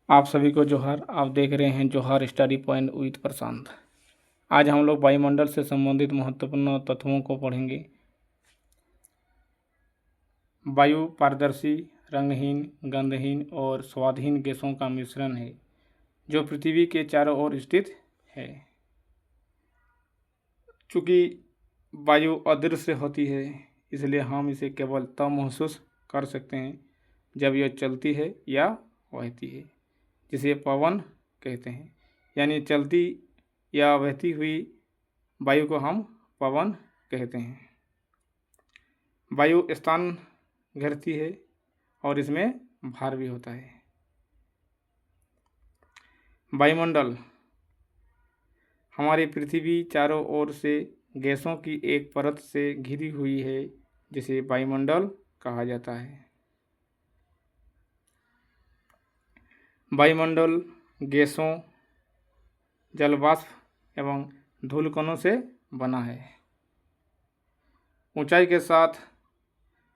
आप सभी को जोहार। आप देख रहे हैं जोहार स्टडी पॉइंट विद प्रशांत। आज हम लोग वायुमंडल से संबंधित महत्वपूर्ण तत्वों को पढ़ेंगे। वायु पारदर्शी, रंगहीन, गंधहीन और स्वादहीन गैसों का मिश्रण है जो पृथ्वी के चारों ओर स्थित है। चूँकि वायु अदृश्य होती है, इसलिए हम इसे केवल तब महसूस कर सकते हैं जब यह चलती है या बहती है, जिसे पवन कहते हैं। यानी चलती या बहती हुई वायु को हम पवन कहते हैं। वायु स्थान घेरती है और इसमें भार भी होता है। वायुमंडल हमारी पृथ्वी चारों ओर से गैसों की एक परत से घिरी हुई है, जिसे वायुमंडल कहा जाता है। वायुमंडल गैसों, जलवाष्प एवं धूलकणों से बना है। ऊंचाई के साथ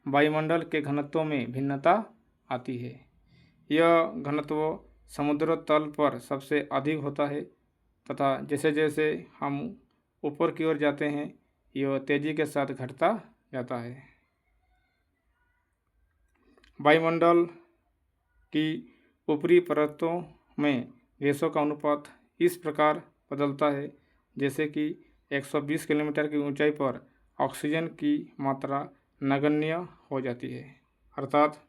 वायुमंडल के घनत्व में भिन्नता आती है। यह घनत्व समुद्र तल पर सबसे अधिक होता है तथा जैसे जैसे हम ऊपर की ओर जाते हैं, यह तेजी के साथ घटता जाता है। वायुमंडल की ऊपरी परतों में गैसों का अनुपात इस प्रकार बदलता है जैसे कि 120 किलोमीटर की ऊंचाई पर ऑक्सीजन की मात्रा नगण्य हो जाती है। अर्थात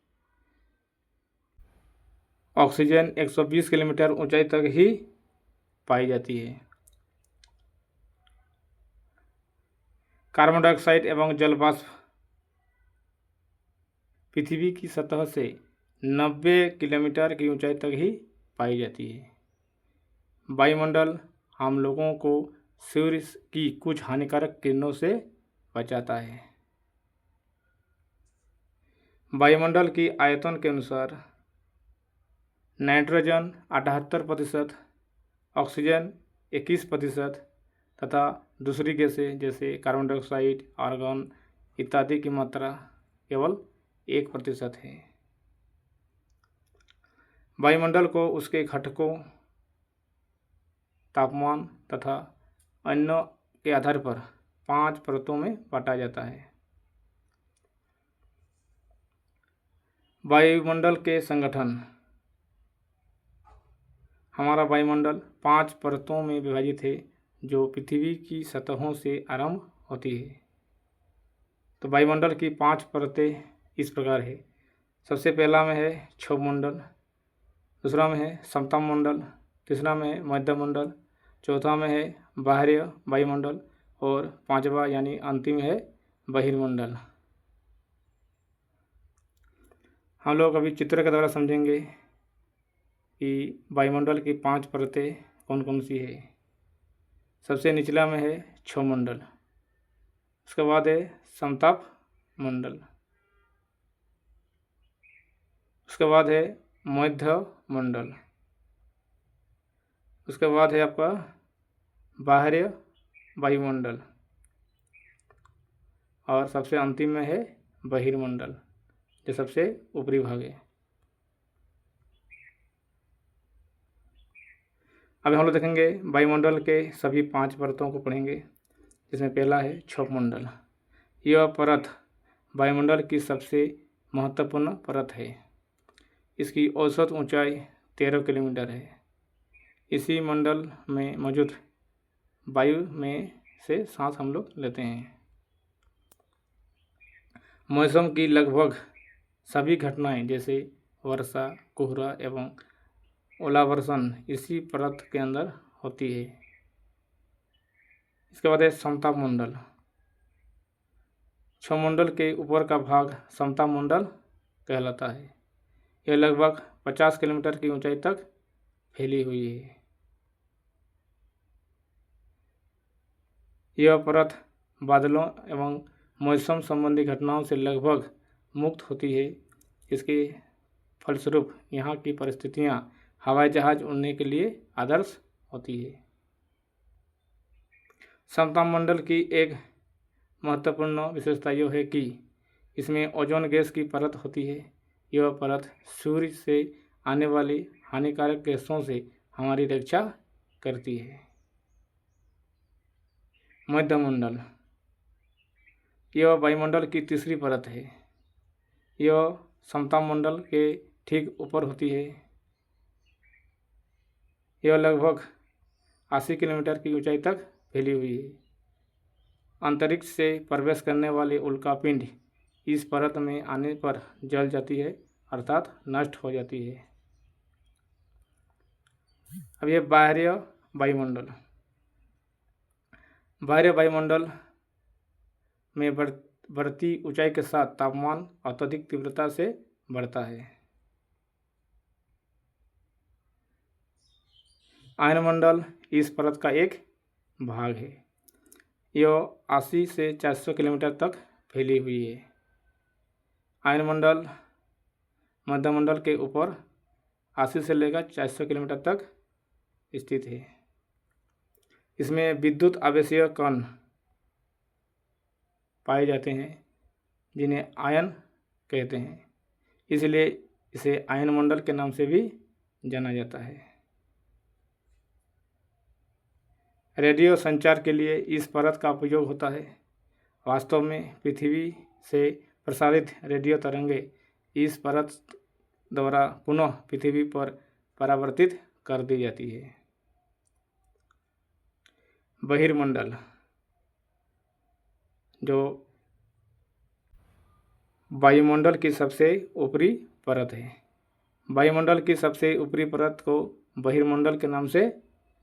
ऑक्सीजन 120 किलोमीटर ऊंचाई तक ही पाई जाती है। कार्बन डाइऑक्साइड एवं जलवाष्प पृथ्वी की सतह से 90 किलोमीटर की ऊंचाई तक ही पाई जाती है। वायुमंडल हम लोगों को सूर्य की कुछ हानिकारक किरणों से बचाता है। वायुमंडल की आयतन के अनुसार नाइट्रोजन 78%, ऑक्सीजन 21% तथा दूसरी गैसें जैसे कार्बन डाइऑक्साइड, आर्गन इत्यादि की मात्रा केवल 1% है। वायुमंडल को उसके घटकों, तापमान तथा अन्य के आधार पर 5 परतों में बांटा जाता है। वायुमंडल के संगठन। हमारा वायुमंडल 5 परतों में विभाजित है जो पृथ्वी की सतहों से आरंभ होती है। तो वायुमंडल की 5 परतें इस प्रकार है। सबसे पहला में है क्षोभमंडल, दूसरा में है समताप मंडल, तीसरा में है मध्यमंडल, चौथा में है बाह्य वायुमंडल और पांचवा यानी अंतिम है बहिर्मंडल। हम लोग अभी चित्र के द्वारा समझेंगे कि वायुमंडल की 5 परतें कौन कौन सी है। सबसे निचला में है क्षोभमंडल, उसके बाद है समताप मंडल, उसके बाद है मध्य मंडल, उसके बाद है आपका बाह्य वायुमंडल और सबसे अंतिम में है बहिर्मंडल, जो सबसे ऊपरी भाग है। अब हम लोग देखेंगे वायुमंडल के सभी 5 परतों को पढ़ेंगे, जिसमें पहला है क्षोभमंडल। यह परत वायुमंडल की सबसे महत्वपूर्ण परत है। इसकी औसत ऊंचाई 13 किलोमीटर है। इसी मंडल में मौजूद वायु में से सांस हम लोग लेते हैं। मौसम की लगभग सभी घटनाएं जैसे वर्षा, कोहरा एवं ओलावर्षण इसी परत के अंदर होती है। इसके बाद है समताप मंडल। क्षोभमंडल के ऊपर का भाग समताप मंडल कहलाता है। यह लगभग 50 किलोमीटर की ऊंचाई तक फैली हुई है। यह परत बादलों एवं मौसम संबंधी घटनाओं से लगभग मुक्त होती है। इसके फलस्वरूप यहाँ की परिस्थितियाँ हवाई जहाज उड़ने के लिए आदर्श होती है। समताप मंडल की एक महत्वपूर्ण विशेषता यह है कि इसमें ओजोन गैस की परत होती है। यह परत सूर्य से आने वाली हानिकारक गैसों से हमारी रक्षा करती है। मध्यमंडल, यह वायुमंडल की तीसरी परत है। यह समताप के ठीक ऊपर होती है। यह लगभग 80 किलोमीटर की ऊंचाई तक फैली हुई है। अंतरिक्ष से प्रवेश करने वाले उल्कापिंड इस परत में आने पर जल जाती है, अर्थात नष्ट हो जाती है। अब यह बाह्य वायुमंडल। बाह्य वायुमंडल में बढ़ती ऊंचाई के साथ तापमान अत्यधिक तीव्रता से बढ़ता है। आयनमंडल इस परत का एक भाग है। यह 80 से 400 किलोमीटर तक फैली हुई है। आयनमंडल मध्यमंडल के ऊपर 80 से लेकर 400 किलोमीटर तक स्थित है। इसमें विद्युत आवेशीय कण पाए जाते हैं जिन्हें आयन कहते हैं, इसलिए इसे आयनमंडल के नाम से भी जाना जाता है। रेडियो संचार के लिए इस परत का उपयोग होता है। वास्तव में पृथ्वी से प्रसारित रेडियो तरंगे इस परत द्वारा पुनः पृथ्वी पर परावर्तित कर दी जाती है। बहिर्मंडल, जो वायुमंडल की सबसे ऊपरी परत है। वायुमंडल की सबसे ऊपरी परत को बहिर्मंडल के नाम से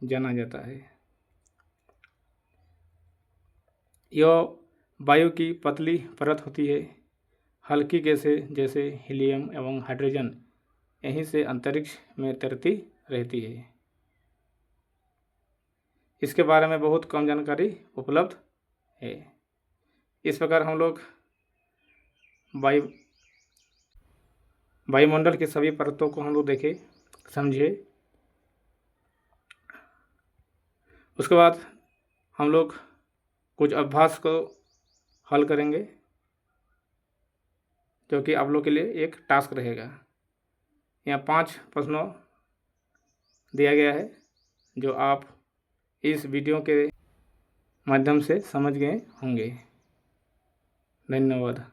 जाना जाता है। यह वायु की पतली परत होती है। हल्की गैसें जैसे हीलियम एवं हाइड्रोजन यहीं से अंतरिक्ष में तैरती रहती है। इसके बारे में बहुत कम जानकारी उपलब्ध है। इस प्रकार हम लोग वायुमंडल की सभी परतों को हम लोग देखे, समझे। उसके बाद हम लोग कुछ अभ्यास को हल करेंगे, जो कि आप लोग के लिए एक टास्क रहेगा। यहाँ 5 प्रश्नों दिया गया है जो आप इस वीडियो के माध्यम से समझ गए होंगे। धन्यवाद।